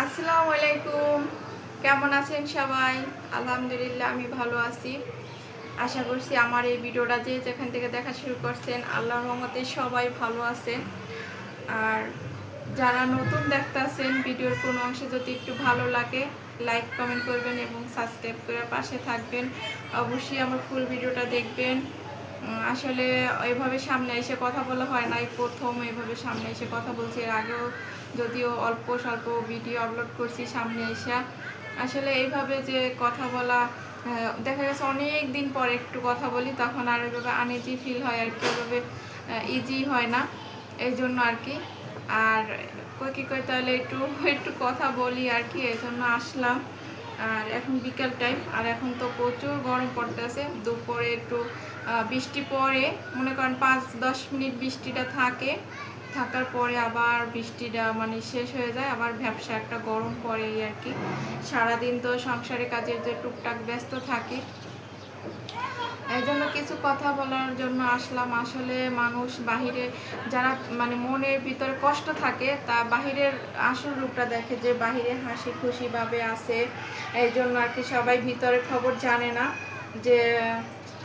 আসসালামু আলাইকুম। কেমন আছেন সবাই? আলহামদুলিল্লাহ আমি ভালো আছি। আশা করছি আমার এই ভিডিওটা যে যেখান থেকে দেখা শুরু করছেন আল্লাহর রহমতে সবাই ভালো আছেন। আর যারা নতুন দেখতেছেন ভিডিওর কোনো অংশে যদি একটু ভালো লাগে লাইক কমেন্ট করবেন এবং সাবস্ক্রাইব করে পাশে থাকবেন। অবশ্যই আমার ফুল ভিডিওটা দেখবেন। আসলে এভাবে সামনে এসে কথা বলা হয় না, এই প্রথম এভাবে সামনে এসে কথা বলছি। এর আগেও যদিও অল্প স্বল্প ভিডিও আপলোড করছি সামনে এসে। আসলে এইভাবে যে কথা বলা দেখা গেছে অনেক দিন পর একটু কথা বলি, তখন আর ওইভাবে আনইজি ফিল হয় আর কি, ওইভাবে ইজি হয় না, এই জন্য আর কি। আর কই তাহলে একটু একটু কথা বলি আর কি, এই জন্য আসলাম। আর এখন বিকাল টাইম, আর এখন তো প্রচুর গরম পড়তেছে। দুপুরে একটু বৃষ্টি পড়ে, মনে করেন 5-10 মিনিট বৃষ্টিটা থাকার পরে আবার বৃষ্টিটা মানে শেষ হয়ে যায়, আবার ভ্যাপসা একটা গরম পড়ে আর কি। সারাদিন তো সংসারে কাজের যে টুকটাক ব্যস্ত থাকি, এই জন্য কিছু কথা বলার জন্য আসলাম। আসলে মানুষ বাহিরে যারা মানে মনের ভিতরে কষ্ট থাকে তা বাহিরের আসল রূপটা দেখে, যে বাহিরে হাসি খুশিভাবে আছে, এই জন্য আর কি সবাই ভিতরের খবর জানে না যে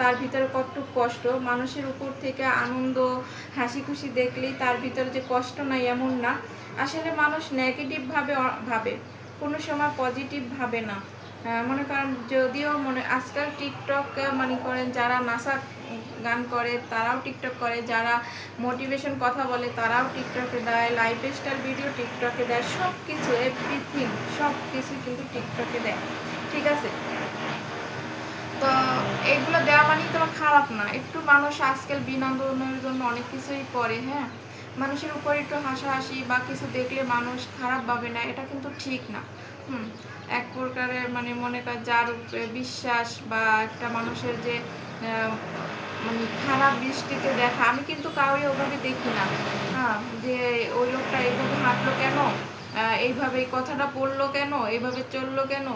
তার ভিতরে কতটুকু কষ্ট। মানুষের উপর থেকে আনন্দ হাসি খুশি দেখলেই তার ভিতরে যে কষ্ট নাই এমন না। আসলে মানুষ নেগেটিভভাবে ভাবে, কোনো সময় পজিটিভ ভাবে না। মনে করেন যদিও আজকাল টিকটক মনে করেন যারা নাচা গান করে তারাও টিকটক করে, যারা মোটিভেশন কথা বলে তারাও টিকটকে দেয়, লাইফস্টাইল ভিডিও টিকটকে দেয়, সব কিছু এভরিথিং সব কিছু কিন্তু টিকটকে দেয়, ঠিক আছে? তো এইগুলো দেওয়া মানেই তো খারাপ না। একটু মানুষ আজকাল বিনোদনের জন্য অনেক কিছুই করে, হ্যাঁ। মানুষের উপর একটু হাসাহাসি বা কিছু দেখলে মানুষ খারাপ ভাবে না, এটা কিন্তু ঠিক না। এক প্রকারের মানে মনে কর যার উপরে বিশ্বাস বা একটা মানুষের যে মানে খারাপ দৃষ্টিতে দেখা, আমি কিন্তু কাউকে ওভাবে দেখি না। হ্যাঁ, যে ওই লোকটা এইভাবে হাঁটলো কেন, এইভাবে এই কথাটা বললো কেন, এইভাবে চললো কেন,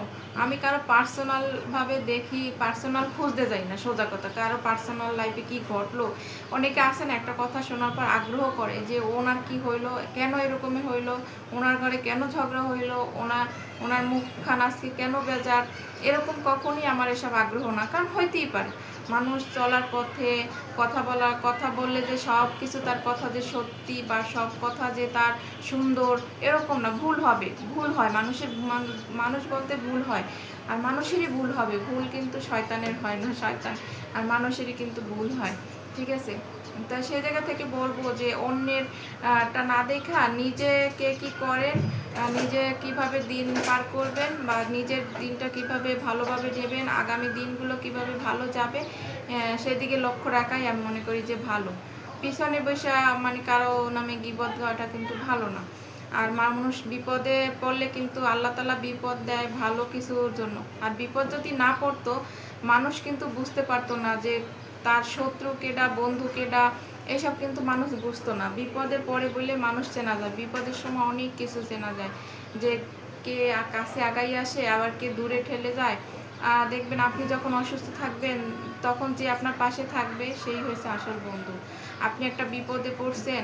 আমি কারো পার্সোনালভাবে দেখি, পার্সোনাল খুঁজতে যাই না। সোজা কথা, কারো পার্সোনাল লাইফে কি ঘটলো, অনেকে আসেন একটা কথা শোনার পর আগ্রহ করে যে ওনার কি হইলো, কেন এরকমই হইলো, ওনার ঘরে কেন ঝগড়া হইলো, ওনার মুখখান আজকে কেন বেজার, এরকম কখনই আমার এসব আগ্রহ না। কারণ হইতেই পারে মানুষ চলার পথে কথা বললে যে সব কিছু তার কথা যে সত্যি বা সব কথা যে তার সুন্দর, এরকম না। ভুল হয় মানুষ বলতে ভুল হয়, আর মানুষেরই ভুল হবে। ভুল কিন্তু শয়তানের হয় না, শয়তান আর মানুষেরই কিন্তু ভুল হয়, ঠিক আছে? তা সেই জায়গা থেকে বলবো যে অন্যের টা না দেখা নিজেকে কি করেন, নিজে কিভাবে দিন পার করবেন বা নিজের দিনটা কিভাবে ভালোভাবে নেবেন, আগামী দিনগুলো কিভাবে ভালো যাবে, সেদিকে লক্ষ্য রাখাই আমি মনে করি যে ভালো। পিছনে বসে মানে কারো নামে গীবত গাওয়াটা কিন্তু ভালো না। আর মানুষ বিপদে পড়লে কিন্তু আল্লাহ তাআলা বিপদ দেয় ভালো কিছুর জন্য। আর বিপদ যদি না পড়তো, মানুষ কিন্তু বুঝতে পারতো না যে তার শত্রু কেডা, বন্ধু কেডা, এইসব কিন্তু মানুষ বুঝতো না। বিপদে পড়ে বলে মানুষ চেনা যায়, বিপদের সময় অনেক কিছু চেনা যায়, যে কে কাছে আগাই আসে আবার কে দূরে ঠেলে যায়। দেখবেন আপনি যখন অসুস্থ থাকবেন তখন যে আপনার পাশে থাকবে সেই হয়েছে আসল বন্ধু। আপনি একটা বিপদে পড়ছেন,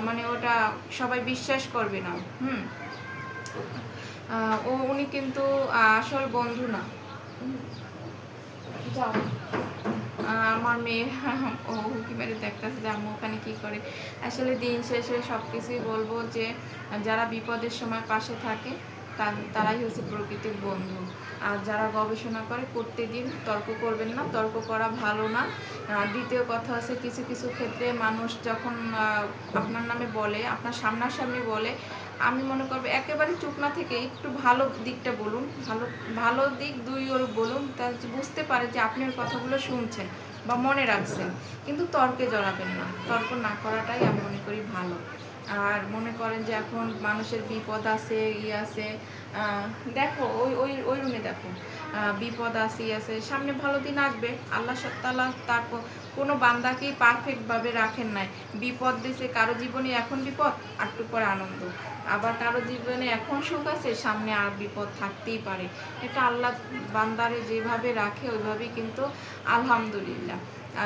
মানে ওটা সবাই বিশ্বাস করবে না। উনি কিন্তু আসল বন্ধু না। যাও, আমার মেয়ে ও হুকি মেরে দেখতেছে যে আম্মু ওখানে কী করে। আসলে দিন শেষে সব কিছুই বলবো যে যারা বিপদের সময় পাশে থাকে তারাই হচ্ছে প্রকৃতির বন্ধু। আর যারা গবেষণা করতে দিন, তর্ক করবেন না, তর্ক করা ভালো না। দ্বিতীয় কথা হচ্ছে কিছু কিছু ক্ষেত্রে মানুষ যখন আপনার নামে বলে, আপনার সামনাসামনি বলে, আমি মনে করবো একেবারে চুপ না থেকে একটু ভালো দিকটা বলুন, ভালো দিক দুই ওর বলুন, তা বুঝতে পারে যে আপনি ওর কথাগুলো শুনছেন বা মনে রাখছেন। কিন্তু তর্কে জড়াবেন না, তর্ক না করাটাই আমি মনে করি ভালো। আর মনে করেন যে এখন মানুষের বিপদ আছে, আছে, দেখো ওই ওই ওই রুমে দেখো, বিপদ আছে আছে, সামনে ভালো দিন আসবে। আল্লাহ তাআলা তার কোনো বান্দাকেই পারফেক্টভাবে রাখেন নাই। বিপদ দিছে কারো জীবনে, এখন বিপদ একটু পরে আনন্দ, আবার কারো জীবনে এখন সুখ আছে সামনে আর বিপদ থাকতেই পারে। এটা আল্লাহ বান্দারে যেভাবে রাখে ওইভাবেই কিন্তু আলহামদুলিল্লাহ।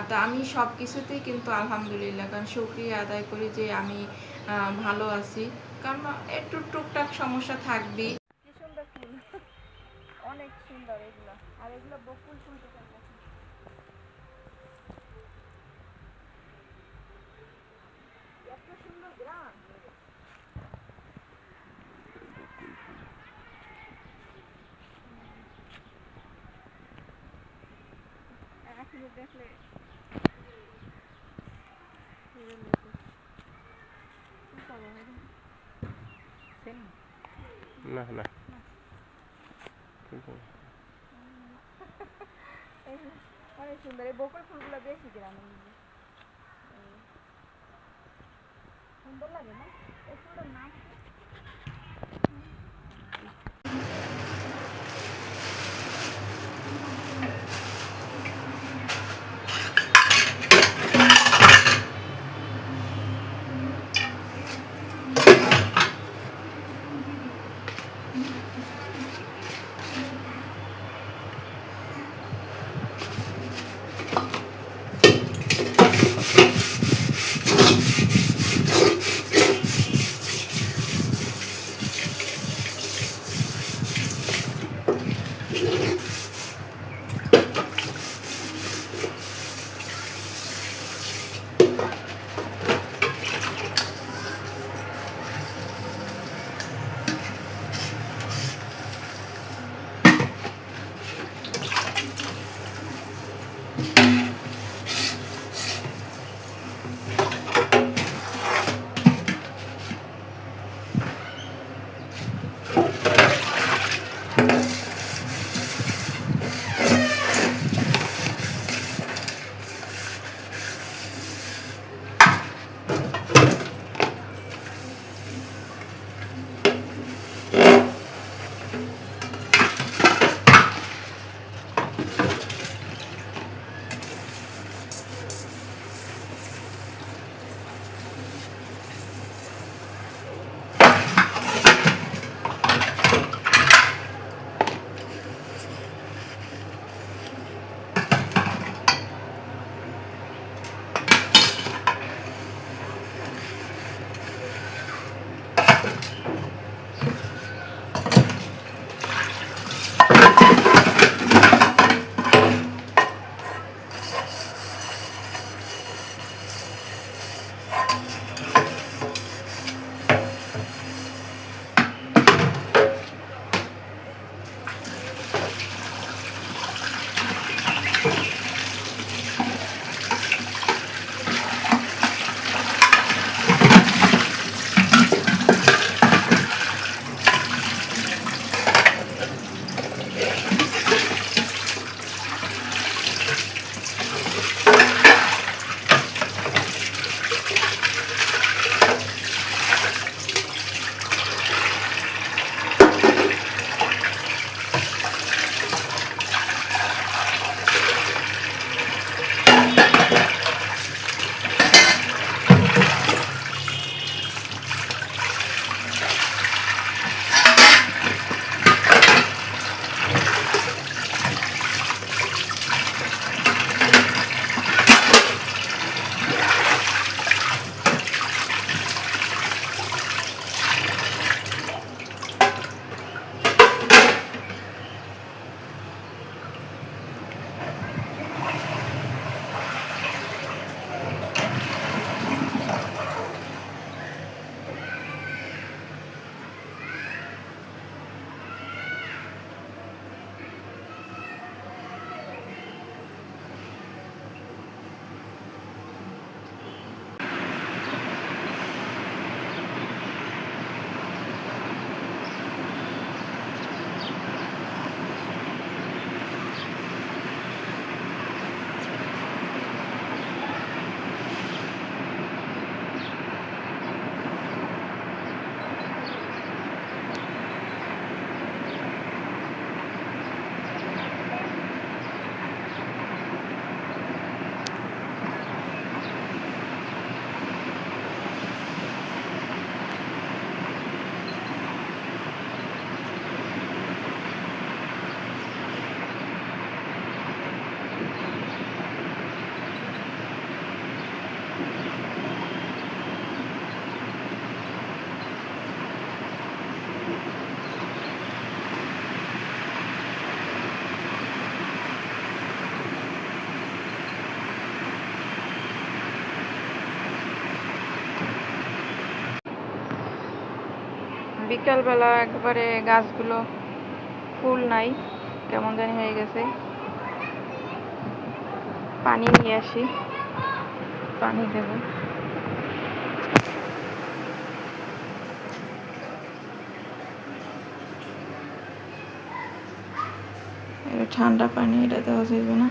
তা আমি সব কিছুতেই কিন্তু আলহামদুলিল্লাহ, কারণ শুকরিয়া আদায় করি যে আমি ভালো আছি। কারণ একটু টুকটাক সমস্যা থাকবেই। অনেক সুন্দর এগুলো, আর এগুলো বকুল ফুল দেখেন এত সুন্দর গ্রাম। এখনো দেখলে না না অনেক সুন্দর। এই বকুল ফুলগুলো বেশি গ্রামে সুন্দর লাগে না? এই ফুলটার নাম বিকালবেলা একবারে গাছগুলো ফুল নাই, কেমন জানি হয়ে গেছে। পানি নিয়ে আসি, পানি দেব। ঠান্ডা পানি, এটা দেওয়া যাবে না।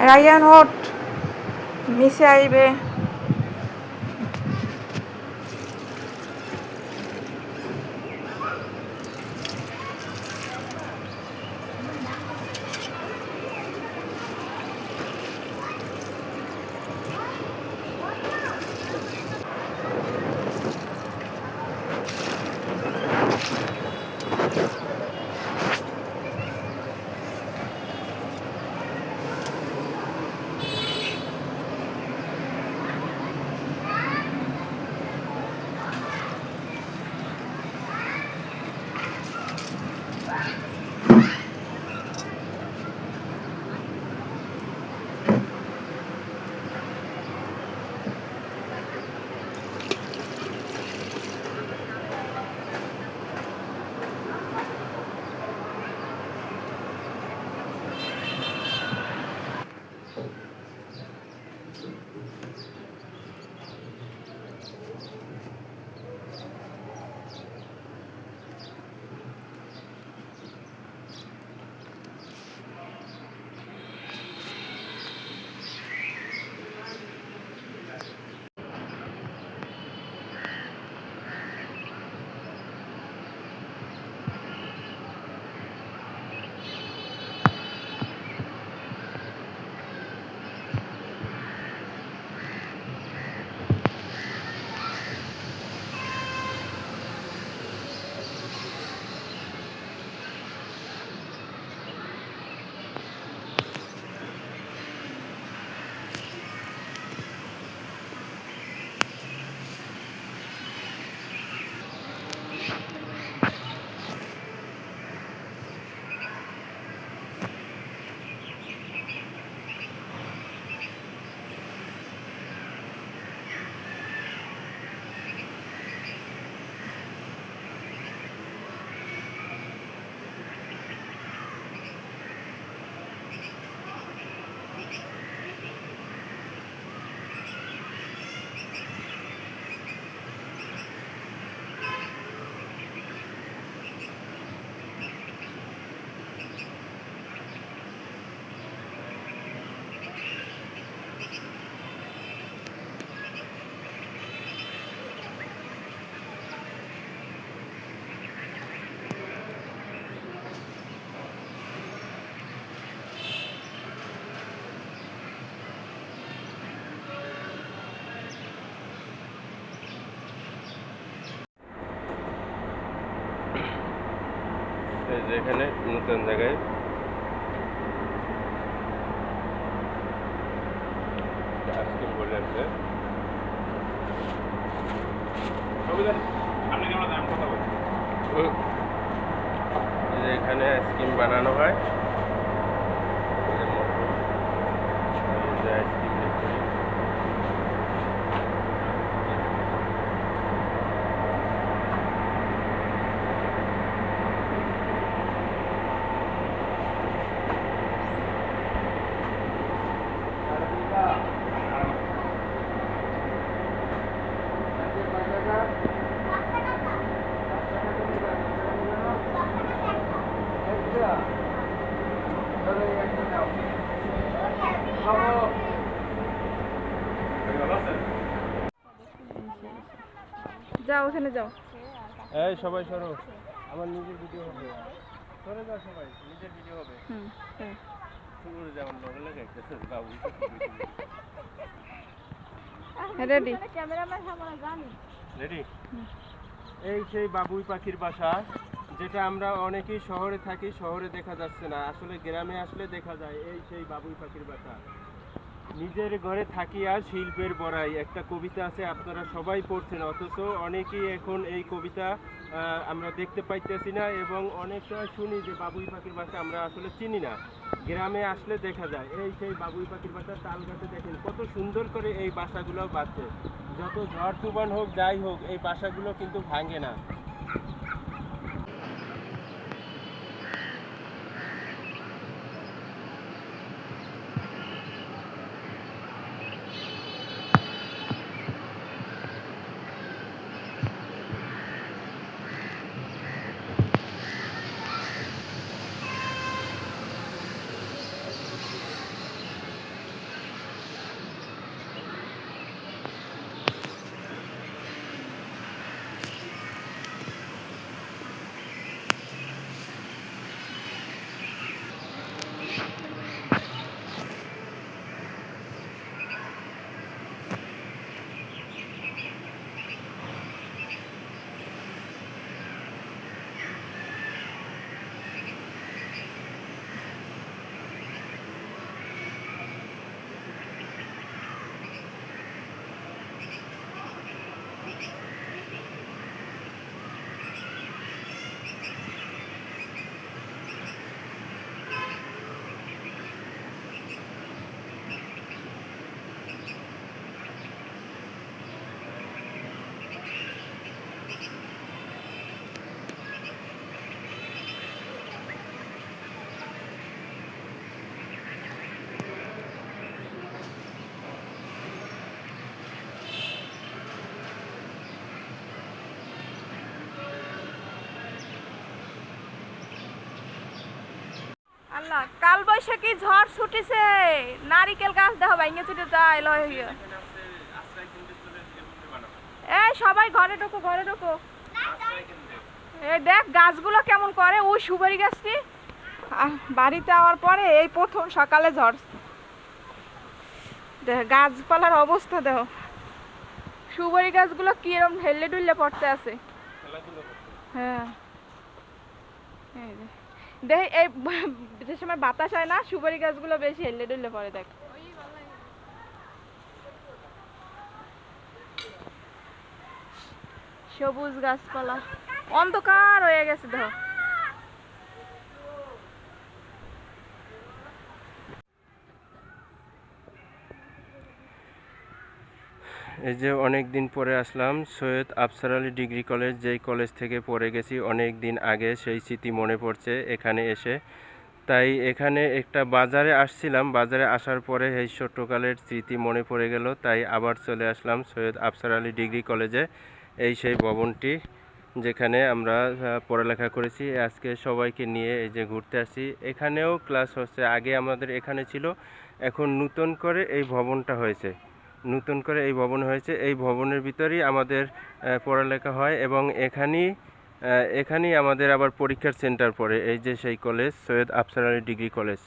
রায়ান ওঠ, মিশে আইবে। এখানে নতুন জায়গায় আইসক্রিম বলে আছে। এখানে আইসক্রিম বানানো হয়। আইসক্রিম যাও, ওখানে যাও। এই সবাই সরো, আমার নিজের ভিডিও হবে। সরে যাও সবাই, নিজের ভিডিও হবে। যেমন বাবু রেডি? রেডি? এই সেই বাবুই পাখির বাসা, যেটা আমরা অনেকেই শহরে থাকি, শহরে দেখা যাচ্ছে না, আসলে গ্রামে আসলে দেখা যায় এই সেই বাবুই পাখির বাসা। নিজের ঘরে থাকি আর শিল্পের বড়াই, একটা কবিতা আছে, আপনারা সবাই পড়ছেন, অথচ অনেকেই এখন এই কবিতা আমরা দেখতে পাইতেছি না, এবং অনেকটা শুনি যে বাবুই পাখির বাসা আমরা আসলে চিনি না। গ্রামে আসলে দেখা যায় এই সেই বাবুই পাখির বাসা। তাল গাছে দেখেন কত সুন্দর করে এই বাসাগুলো বাঁধছে, যত ঝড় তুফান হোক যাই হোক এই বাসাগুলো কিন্তু ভাঙে না। আল্লাহ, কাল বৈশাখী ঝড় ছুটিছে, নারিকেল গাছ দেখো ভাঙে ছুটে যায় লয় হইয়া। এই সবাই ঘরে ঢোকো, ঘরে ঢোকো। এই দেখ গাছগুলো কেমন করে, ওই সুপারি গাছটি বাড়িতে আওয়ার পরে এই প্রথম সকালে ঝড়। দেখ গাছপালার অবস্থা দেখো, সুপারি গাছগুলো কিরম ঢেলে ডুললে পড়তে আছে। হ্যাঁ এই যে দেখ, এই যে সময় বাতাস হয় না, সুপারি গাছগুলো বেশি হেললে ডুললে পড়ে। দেখ সবুজ গাছপালা, অন্ধকার হয়ে গেছে দেখো। এই যে অনেক দিন পরে আসলাম সৈয়দ আফসার আলী ডিগ্রি কলেজ, যেই কলেজ থেকে পড়ে গেছি অনেক দিন আগে, সেই স্মৃতি মনে পড়ছে এখানে এসে। তাই এখানে একটা বাজারে আসছিলাম, বাজারে আসার পরে এই ছোট্টকালের স্মৃতি মনে পড়ে গেল, তাই আবার চলে আসলাম সৈয়দ আফসার আলী ডিগ্রি কলেজে। এই সেই ভবনটি যেখানে আমরা পড়ালেখা করেছি। আজকে সবাইকে নিয়ে এই যে ঘুরতে আসছি। এখানেও ক্লাস হচ্ছে, আগে আমাদের এখানে ছিল, এখন নতুন করে এই ভবনটা হয়েছে, নতুন করে এই ভবন হয়েছে। এই ভবনের ভিতরেই আমাদের পড়ালেখা হয়, এবং এখানেই আমাদের আবার পরীক্ষার সেন্টার পড়ে। এই যে সেই college, Syed Afsar Ali degree college.